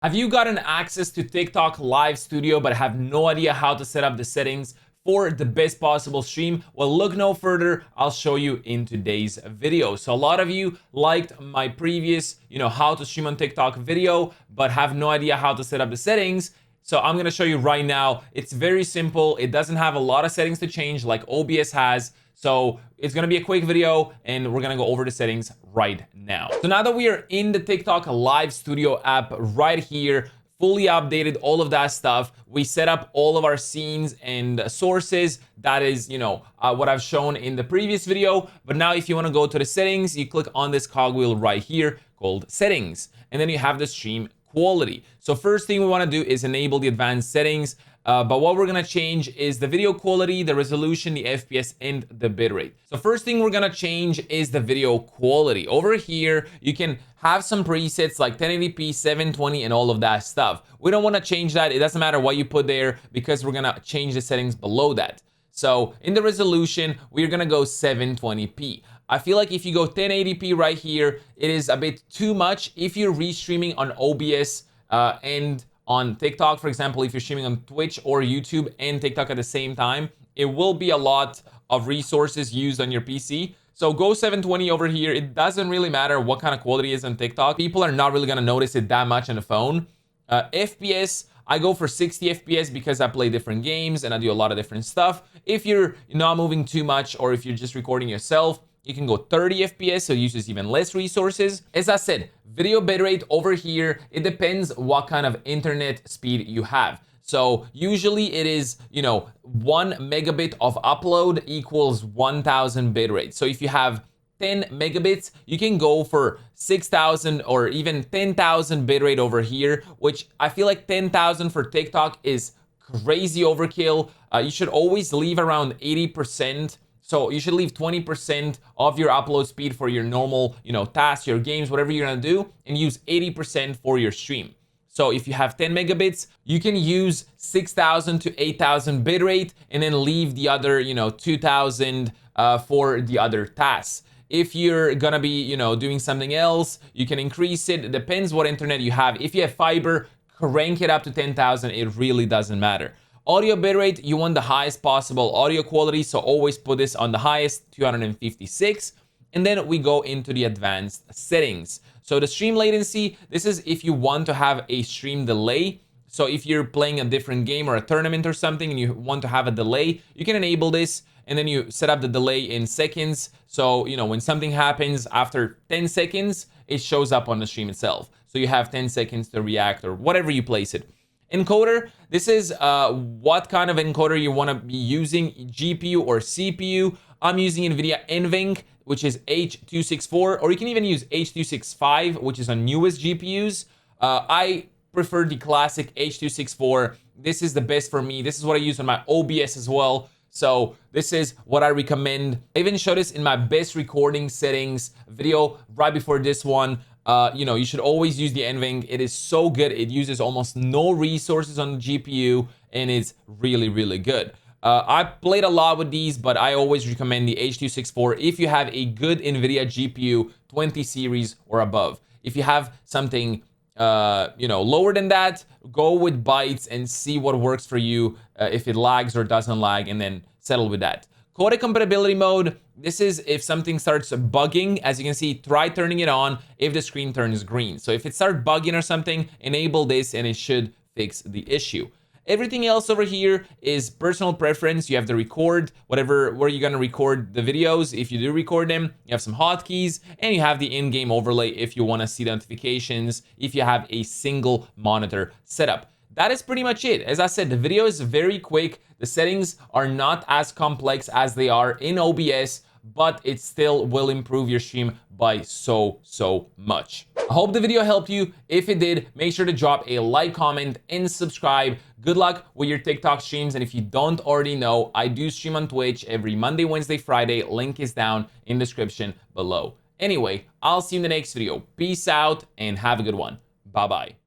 Have you gotten access to TikTok Live Studio but have no idea how to set up the settings for the best possible stream? Well, look no further. I'll show you in today's video. So a lot of you liked my previous, how to stream on TikTok video, but have no idea how to set up the settings. So I'm going to show you right now. It's very simple. It doesn't have a lot of settings to change like OBS has. So it's going to be a quick video and we're going to go over the settings right now. So now that we are in the TikTok Live Studio app right here, fully updated, all of that stuff, we set up all of our scenes and sources. That is, what I've shown in the previous video. But now if you want to go to the settings, you click on this cogwheel right here called settings, and then you have the stream quality. So first thing we want to do is enable the advanced settings. But what we're gonna change is the video quality, the resolution, the FPS, and the bitrate. So first thing we're gonna change is the video quality. Over here, you can have some presets like 1080p, 720, and all of that stuff. We don't wanna change that. It doesn't matter what you put there because we're gonna change the settings below that. So in the resolution, we're gonna go 720p. I feel like if you go 1080p right here, it is a bit too much. If you're restreaming on OBS and on TikTok, for example, if you're streaming on Twitch or YouTube and TikTok at the same time, it will be a lot of resources used on your PC. So go 720 over here. It doesn't really matter what kind of quality is on TikTok. People are not really gonna notice it that much on the phone. FPS, I go for 60 FPS because I play different games and I do a lot of different stuff. If you're not moving too much or if you're just recording yourself, you can go 30 FPS, so it uses even less resources. As I said, video bitrate over here, it depends what kind of internet speed you have. So usually it is, 1 megabit of upload equals 1000 bitrate. So if you have 10 megabits, you can go for 6,000 or even 10,000 bitrate over here, which I feel like 10,000 for TikTok is crazy overkill. You should always leave around 80%. So you should leave 20% of your upload speed for your normal, tasks, your games, whatever you're gonna do, and use 80% for your stream. So if you have 10 megabits, you can use 6,000 to 8,000 bitrate and then leave the other, 2,000 for the other tasks. If you're gonna be, doing something else, you can increase it. It depends what internet you have. If you have fiber, crank it up to 10,000. It really doesn't matter. Audio bitrate, you want the highest possible audio quality, so always put this on the highest, 256. And then we go into the advanced settings. So the stream latency, this is if you want to have a stream delay. So if you're playing a different game or a tournament or something and you want to have a delay, you can enable this and then you set up the delay in seconds. So, when something happens after 10 seconds, it shows up on the stream itself. So you have 10 seconds to react or whatever you place it. Encoder, this is what kind of encoder you want to be using, GPU or CPU. I'm using NVIDIA NVENC, which is H.264, or you can even use H.265, which is on newest GPUs. I prefer the classic H.264. This is the best for me. This is what I use on my OBS as well. So this is what I recommend. I even showed this in my best recording settings video right before this one. You should always use the NVENC. It is so good. It uses almost no resources on the GPU and it's really, really good. I played a lot with these, but I always recommend the H.264 if you have a good NVIDIA GPU 20 series or above. If you have something, lower than that, go with bytes and see what works for you, if it lags or doesn't lag, and then settle with that. Codec compatibility mode, this is if something starts bugging. As you can see, try turning it on if the screen turns green. So if it starts bugging or something, enable this and it should fix the issue. Everything else over here is personal preference. You have the record, where you're gonna record the videos. If you do record them, you have some hotkeys, and you have the in-game overlay if you wanna see the notifications, if you have a single monitor setup. That is pretty much it. As I said, the video is very quick. The settings are not as complex as they are in OBS, but it still will improve your stream by so much. I hope the video helped you. If it did, make sure to drop a like, comment, and subscribe. Good luck with your TikTok streams. And if you don't already know, I do stream on Twitch every Monday, Wednesday, Friday. Link is down in the description below. Anyway, I'll see you in the next video. Peace out and have a good one. Bye-bye.